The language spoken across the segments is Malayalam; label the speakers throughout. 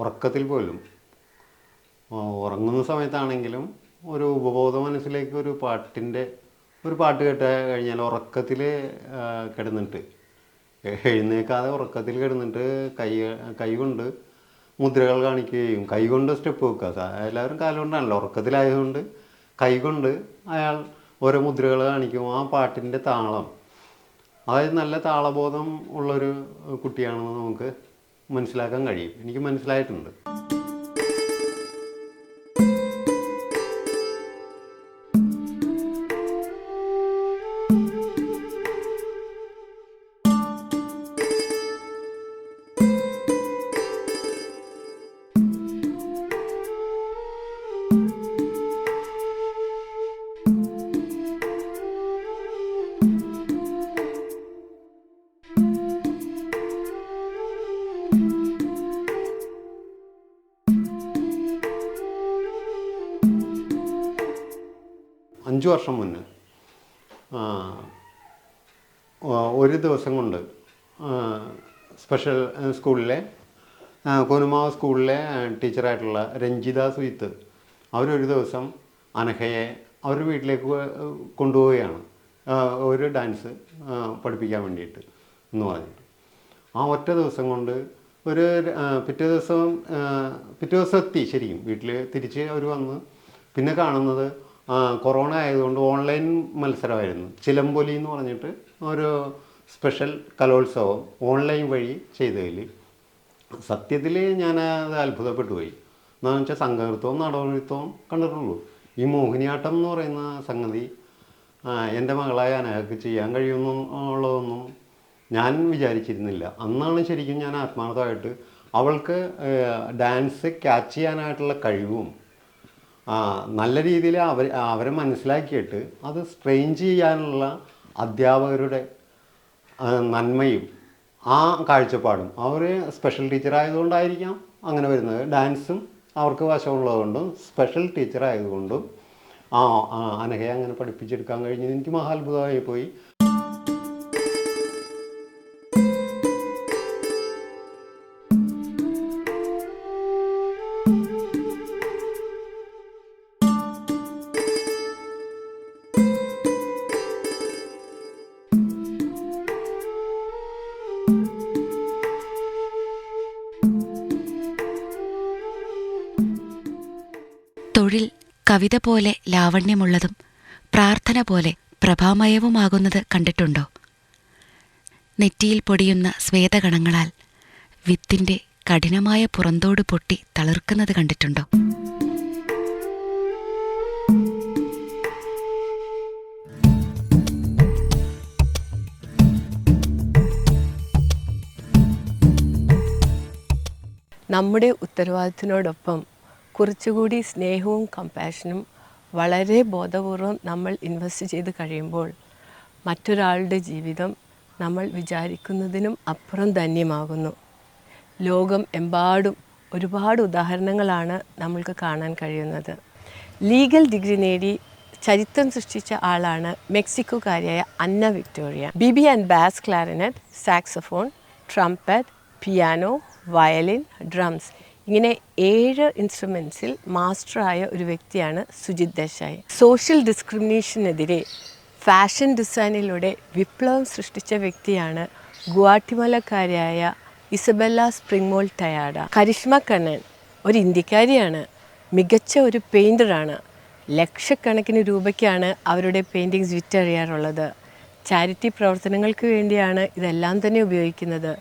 Speaker 1: ഉറക്കത്തിൽ പോലും ഉറങ്ങുന്ന സമയത്താണെങ്കിലും ഒരു ഉപബോധ മനസ്സിലേക്ക് ഒരു പാട്ട് കേട്ട് കഴിഞ്ഞാൽ ഉറക്കത്തിൽ കിടന്നിട്ട് എഴുന്നേക്കാതെ ഉറക്കത്തിൽ കിടന്നിട്ട് കൈ കൊണ്ട് മുദ്രകൾ കാണിക്കുകയും കൈ കൊണ്ട് സ്റ്റെപ്പ് വെക്കുക. എല്ലാവരും കാലുകൊണ്ടാണല്ലോ, ഉറക്കത്തിലായതുകൊണ്ട് കൈ കൊണ്ട് അയാൾ ഓരോ മുദ്രകൾ കാണിക്കും. ആ പാട്ടിൻ്റെ താളം, അതായത് നല്ല താളബോധം ഉള്ളൊരു കുട്ടിയാണെന്ന് നമുക്ക് മനസ്സിലാക്കാൻ കഴിയും. എനിക്ക് മനസ്സിലായിട്ടുണ്ട്. 5 വർഷം മുന്നേ ഒരു ദിവസം കൊണ്ട് സ്പെഷ്യൽ സ്കൂളിലെ കോനുമാവ് സ്കൂളിലെ ടീച്ചറായിട്ടുള്ള രഞ്ജിത സുയിത്ത് അവരൊരു ദിവസം അനഘയെ അവരുടെ വീട്ടിലേക്ക് കൊണ്ടുപോവുകയാണ് ഒരു ഡാൻസ് പഠിപ്പിക്കാൻ വേണ്ടിയിട്ട് എന്ന് പറഞ്ഞിട്ട്. ആ ഒറ്റ ദിവസം കൊണ്ട് ഒരു പിറ്റേ ദിവസം എത്തി ശരിക്കും വീട്ടിൽ തിരിച്ച് അവർ വന്ന്. പിന്നെ കാണുന്നത് കൊറോണ ആയതുകൊണ്ട് ഓൺലൈൻ മത്സരമായിരുന്നു. ചിലമ്പൊലി എന്ന് പറഞ്ഞിട്ട് ഒരു സ്പെഷ്യൽ കലോത്സവം ഓൺലൈൻ വഴി ചെയ്തതിൽ സത്യത്തിൽ ഞാൻ അത് അത്ഭുതപ്പെട്ടു പോയി. എന്താണെന്ന് വെച്ചാൽ സംഘനൃത്തവും നാടകനൃത്തവും കണ്ടിട്ടുള്ളൂ. ഈ മോഹിനിയാട്ടം എന്ന് പറയുന്ന സംഗതി എൻ്റെ മകളായ അനഘയ്ക്ക് ചെയ്യാൻ കഴിയുമെന്നുള്ളതൊന്നും ഞാൻ വിചാരിച്ചിരുന്നില്ല. അന്നാണ് ശരിക്കും ഞാൻ ആത്മാർത്ഥമായിട്ട് അവൾക്ക് ഡാൻസ് ക്യാച്ച് ചെയ്യാനായിട്ടുള്ള കഴിവും നല്ല രീതിയിൽ അവരെ മനസ്സിലാക്കിയിട്ട് അത് ട്രെയിൻ ചെയ്യാനുള്ള അധ്യാപകരുടെ നന്മയും ആ കാഴ്ചപ്പാടും. അവർ സ്പെഷ്യൽ ടീച്ചറായതുകൊണ്ടായിരിക്കാം അങ്ങനെ വരുന്നത്. ഡാൻസും അവർക്ക് വശമുള്ളതുകൊണ്ടും സ്പെഷ്യൽ ടീച്ചറായതുകൊണ്ടും അനഘയെ അങ്ങനെ പഠിപ്പിച്ചെടുക്കാൻ കഴിഞ്ഞത് എനിക്ക് മഹാത്ഭുതമായി പോയി.
Speaker 2: തൊഴിൽ കവിത പോലെ ലാവണ്യമുള്ളതും പ്രാർത്ഥന പോലെ പ്രഭാമയവുമാകുന്നത് കണ്ടിട്ടുണ്ടോ? നെറ്റിയിൽ പൊടിയുന്ന ശ്വേതകണങ്ങളാൽ വിത്തിന്റെ കഠിനമായ പുറന്തോട് പൊട്ടി തളിർക്കുന്നത് കണ്ടിട്ടുണ്ടോ?
Speaker 3: നമ്മുടെ ഉത്തരവാദിത്തത്തിനോടൊപ്പം കുറച്ചുകൂടി സ്നേഹവും കമ്പാഷനും വളരെ ബോധപൂർവം നമ്മൾ ഇൻവെസ്റ്റ് ചെയ്ത് കഴിയുമ്പോൾ മറ്റൊരാളുടെ ജീവിതം നമ്മൾ വിചാരിക്കുന്നതിനും അപ്പുറം ധന്യമാകുന്നു. ലോകം എമ്പാടും ഒരുപാട് ഉദാഹരണങ്ങളാണ് നമ്മൾക്ക് കാണാൻ കഴിയുന്നത്. ലീഗൽ ഡിഗ്രി നേടി ചരിത്രം സൃഷ്ടിച്ച ആളാണ് മെക്സിക്കോക്കാരിയായ Anna Victoria. BB and bass clarinet, saxophone, trumpet, piano, violin, drums ഇങ്ങനെ 7 ഇൻസ്ട്രുമെൻസിൽ മാസ്റ്ററായ ഒരു വ്യക്തിയാണ് സുജിത് ദേശായി. സോഷ്യൽ ഡിസ്ക്രിമിനേഷനെതിരെ ഫാഷൻ ഡിസൈനിലൂടെ വിപ്ലവം സൃഷ്ടിച്ച വ്യക്തിയാണ് ഗുവാട്ടിമലക്കാരിയായ ഇസബെല്ല സ്പ്രിങ്മോൾ ടയാഡ. കരിഷ്മ കണ്ണൻ ഒരു ഇന്ത്യക്കാരിയാണ്, മികച്ച ഒരു പെയിൻറ്ററാണ്. ലക്ഷക്കണക്കിന് രൂപയ്ക്കാണ് അവരുടെ പെയിൻറ്റിങ്സ് വിറ്ററിയാറുള്ളത്. ചാരിറ്റി പ്രവർത്തനങ്ങൾക്ക് വേണ്ടിയാണ് ഇതെല്ലാം തന്നെ ഉപയോഗിക്കുന്നത്.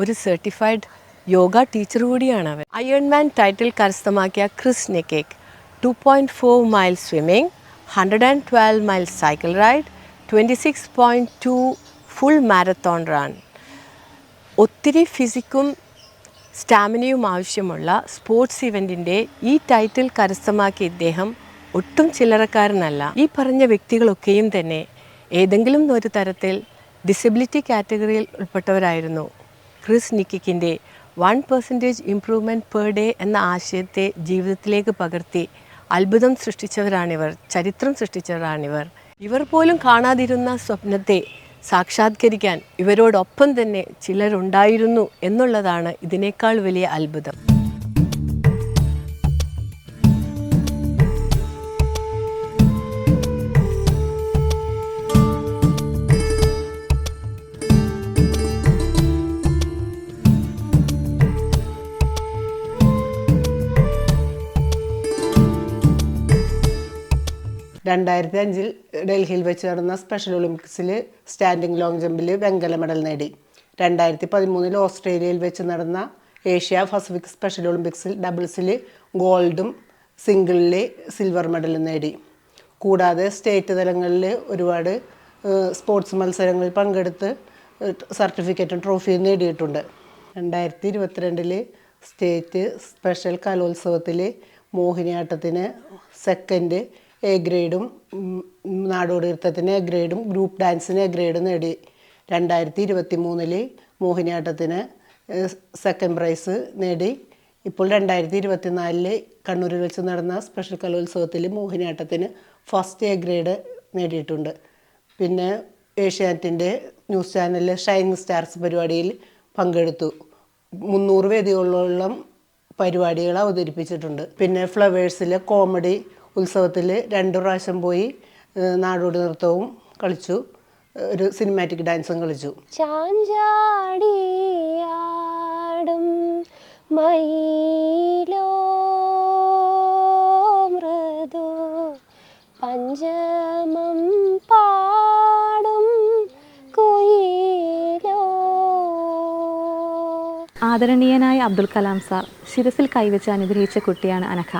Speaker 3: ഒരു സർട്ടിഫൈഡ് യോഗ ടീച്ചർ കൂടിയാണ് അവർ. അയൺമാൻ ടൈറ്റിൽ കരസ്ഥമാക്കിയ ക്രിസ് നെക്കേക്ക് 2.4 mile swimming, 112 mile cycle ride, 26.2 full marathon run. ഒത്തിരി ഫിസിക്കും സ്റ്റാമിനയും ആവശ്യമുള്ള സ്പോർട്സ് ഇവൻറ്റിൻ്റെ ഈ ടൈറ്റിൽ കരസ്ഥമാക്കിയ ഇദ്ദേഹം ഒട്ടും ചില്ലറക്കാരനല്ല. ഈ പറഞ്ഞ വ്യക്തികളൊക്കെയും തന്നെ ഏതെങ്കിലും ഒരു തരത്തിൽ ഡിസബിലിറ്റി കാറ്റഗറിയിൽ ഉൾപ്പെട്ടവരായിരുന്നു. ക്രിസ് നിക്കിക്കിൻ്റെ 1% ഇംപ്രൂവ്മെൻറ്റ് പെർ ഡേ എന്ന ആശയത്തെ ജീവിതത്തിലേക്ക് പകർത്തി അത്ഭുതം സൃഷ്ടിച്ചവരാണിവർ, ചരിത്രം സൃഷ്ടിച്ചവരാണിവർ. ഇവർ പോലും കാണാതിരുന്ന സ്വപ്നത്തെ സാക്ഷാത്കരിക്കാൻ ഇവരോടൊപ്പം തന്നെ ചിലരുണ്ടായിരുന്നു എന്നുള്ളതാണ് ഇതിനേക്കാൾ വലിയ അത്ഭുതം.
Speaker 4: 2005 ഡൽഹിയിൽ വെച്ച് നടന്ന സ്പെഷ്യൽ ഒളിമ്പിക്സിൽ സ്റ്റാൻഡിംഗ് ലോങ് ജമ്പിൽ വെങ്കല മെഡൽ നേടി. 2013 ഓസ്ട്രേലിയയിൽ വെച്ച് നടന്ന ഏഷ്യ പസഫിക് സ്പെഷ്യൽ ഒളിമ്പിക്സിൽ ഡബിൾസിൽ ഗോൾഡും സിംഗിളിൽ സിൽവർ മെഡലും നേടി. കൂടാതെ സ്റ്റേറ്റ് തലങ്ങളിൽ ഒരുപാട് സ്പോർട്സ് മത്സരങ്ങളിൽ പങ്കെടുത്ത് സർട്ടിഫിക്കറ്റും ട്രോഫിയും നേടിയിട്ടുണ്ട്. 2022 സ്റ്റേറ്റ് സ്പെഷ്യൽ കലോത്സവത്തിൽ മോഹിനിയാട്ടത്തിന് സെക്കൻഡ് എ ഗ്രേഡും നാടോടി നൃത്തത്തിന് എ ഗ്രേഡും ഗ്രൂപ്പ് ഡാൻസിന് എ ഗ്രേഡും നേടി. 2023 മോഹിനിയാട്ടത്തിന് സെക്കൻഡ് പ്രൈസ് നേടി. ഇപ്പോൾ 2024 കണ്ണൂരിൽ വെച്ച് നടന്ന സ്പെഷ്യൽ കലോത്സവത്തിൽ മോഹിനിയാട്ടത്തിന് ഫസ്റ്റ് എ ഗ്രേഡ് നേടിയിട്ടുണ്ട്. പിന്നെ ഏഷ്യാനെറ്റിൻ്റെ ന്യൂസ് ചാനലിലെ ഷൈനിങ് സ്റ്റാർസ് പരിപാടിയിൽ പങ്കെടുത്തു. 300 വേദികളോളം പരിപാടികൾ അവതരിപ്പിച്ചിട്ടുണ്ട്. പിന്നെ ഫ്ലവേഴ്സിലെ കോമഡി ഉത്സവത്തിൽ 2 പ്രാവശ്യം പോയി നാടോടി നൃത്തവും കളിച്ചു, ഒരു സിനിമാറ്റിക് ഡാൻസും കളിച്ചു.
Speaker 5: ചാഞ്ചാടിയാടും മയിലോ മൃദു പഞ്ചമം പാടും കുയിലോ.
Speaker 6: ആദരണീയനായ അബ്ദുൽ കലാം സാർ ശിരസിൽ കൈവച്ച് അനുഗ്രഹിച്ച കുട്ടിയാണ് Anagha.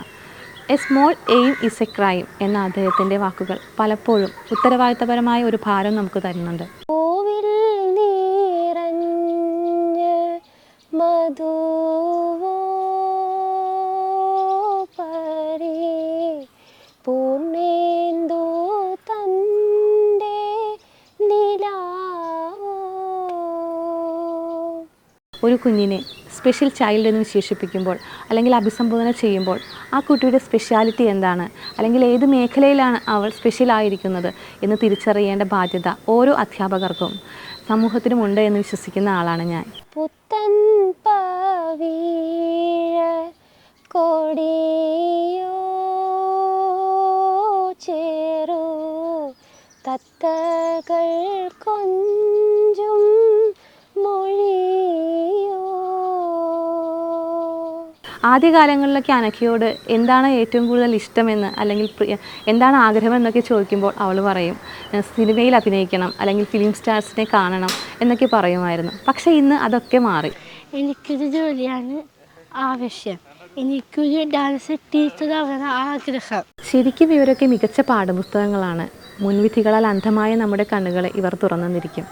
Speaker 6: A small aim is A crime എന്ന അദ്ദേഹത്തിൻ്റെ വാക്കുകൾ പലപ്പോഴും ഉത്തരവാദിത്തപരമായ ഒരു ഭാരം നമുക്ക് തരുന്നുണ്ട്.
Speaker 5: പൂവിൽ നിറഞ്ഞ് മധുവോ പരി പൂർണ്ണേന്ദു തൻ്റെ നിലാവോ.
Speaker 6: ഒരു കുഞ്ഞിനെ സ്പെഷ്യൽ ചൈൽഡ് എന്ന് വിശേഷിപ്പിക്കുമ്പോൾ അല്ലെങ്കിൽ അഭിസംബോധന ചെയ്യുമ്പോൾ ആ കുട്ടിയുടെ സ്പെഷ്യാലിറ്റി എന്താണ്, അല്ലെങ്കിൽ ഏത് മേഖലയിലാണ് അവൾ സ്പെഷ്യലായിരിക്കുന്നത് എന്ന് തിരിച്ചറിയേണ്ട ബാധ്യത ഓരോ അധ്യാപകർക്കും സമൂഹത്തിനുമുണ്ട് എന്ന് വിശ്വസിക്കുന്ന ആളാണ് ഞാൻ.
Speaker 5: പുത്തൻ പവീഴ കൊടിയോ ചേരൂ തത്തകൾ കൊഞ്ചും മൊഴിയോ.
Speaker 6: ആദ്യകാലങ്ങളിലൊക്കെ അനഘയോട് എന്താണ് ഏറ്റവും കൂടുതൽ ഇഷ്ടമെന്ന് അല്ലെങ്കിൽ എന്താണ് ആഗ്രഹമെന്നൊക്കെ ചോദിക്കുമ്പോൾ അവൾ പറയും സിനിമയിൽ അഭിനയിക്കണം അല്ലെങ്കിൽ ഫിലിം സ്റ്റാർസിനെ കാണണം എന്നൊക്കെ പറയുമായിരുന്നു. പക്ഷേ ഇന്ന് അതൊക്കെ മാറി.
Speaker 5: എനിക്കൊരു ജോലിയാണ് ആവശ്യം, എനിക്കൊരു ഡാൻസ് ടീച്ചറാവാൻ ആഗ്രഹം.
Speaker 6: ശരിക്കും ഇവരൊക്കെ മികച്ച പാഠപുസ്തകങ്ങളാണ്. മുൻവിധികളാൽ അന്ധമായ നമ്മുടെ കണ്ണുകളെ ഇവർ തുറന്നിരിക്കും.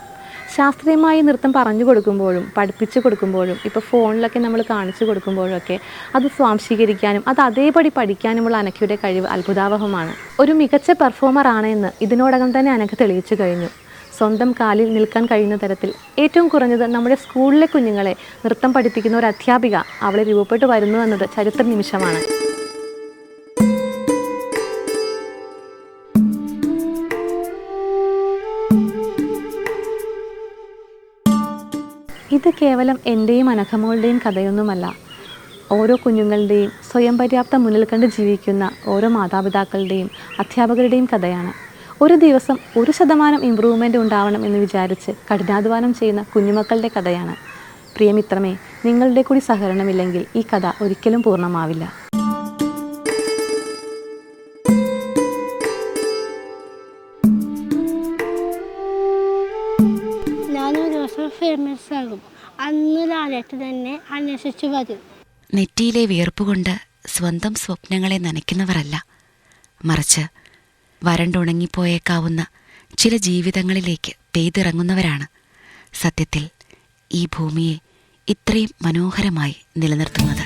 Speaker 6: ശാസ്ത്രീയമായി നൃത്തം പറഞ്ഞു കൊടുക്കുമ്പോഴും പഠിപ്പിച്ചു കൊടുക്കുമ്പോഴും ഇപ്പോൾ ഫോണിലൊക്കെ നമ്മൾ കാണിച്ചു കൊടുക്കുമ്പോഴൊക്കെ അത് സ്വാംശീകരിക്കാനും അത് അതേപടി പഠിക്കാനുമുള്ള അനഘയുടെ കഴിവ് അത്ഭുതാവഹമാണ്. ഒരു മികച്ച പെർഫോമർ ആണെന്ന് ഇതിനോടകം തന്നെ അനഘ തെളിയിച്ചു കഴിഞ്ഞു. സ്വന്തം കാലിൽ നിൽക്കാൻ കഴിയുന്ന തരത്തിൽ ഏറ്റവും കുറഞ്ഞത് നമ്മുടെ സ്കൂളിലെ കുഞ്ഞുങ്ങളെ നൃത്തം പഠിപ്പിക്കുന്ന ഒരു അധ്യാപിക അവളെ രൂപപ്പെട്ടു വരുന്നു എന്നത് ചരിത്ര നിമിഷമാണ്. ഇത് കേവലം എൻ്റെയും അനഘമോളുടെയും കഥയൊന്നുമല്ല. ഓരോ കുഞ്ഞുങ്ങളുടെയും സ്വയം പര്യാപ്തം മുന്നിൽ കണ്ട് ജീവിക്കുന്ന ഓരോ മാതാപിതാക്കളുടെയും അധ്യാപകരുടെയും കഥയാണ്. ഒരു ദിവസം 1% ഇമ്പ്രൂവ്മെൻ്റ് ഉണ്ടാവണം എന്ന് വിചാരിച്ച് കഠിനാധ്വാനം ചെയ്യുന്ന കുഞ്ഞുമക്കളുടെ കഥയാണ്. പ്രിയമിത്രമേ, നിങ്ങളുടെ കൂടി സഹകരണമില്ലെങ്കിൽ ഈ കഥ ഒരിക്കലും പൂർണ്ണമാവില്ല.
Speaker 5: ഞാനൊരു ദിവസം ഫേമസ് ആകും, അന്ന് ലാലേട്ട് തന്നെ അന്വേഷിച്ചു വരും.
Speaker 2: നെറ്റിയിലെ വിയർപ്പുകൊണ്ട് സ്വന്തം സ്വപ്നങ്ങളെ നനയ്ക്കുന്നവരല്ല, മറിച്ച് വരണ്ടുണങ്ങിപ്പോയേക്കാവുന്ന ചില ജീവിതങ്ങളിലേക്ക് പെയ്തിറങ്ങുന്നവരാണ് സത്യത്തിൽ ഈ ഭൂമിയെ ഇത്രയും മനോഹരമായി നിലനിർത്തുന്നത്.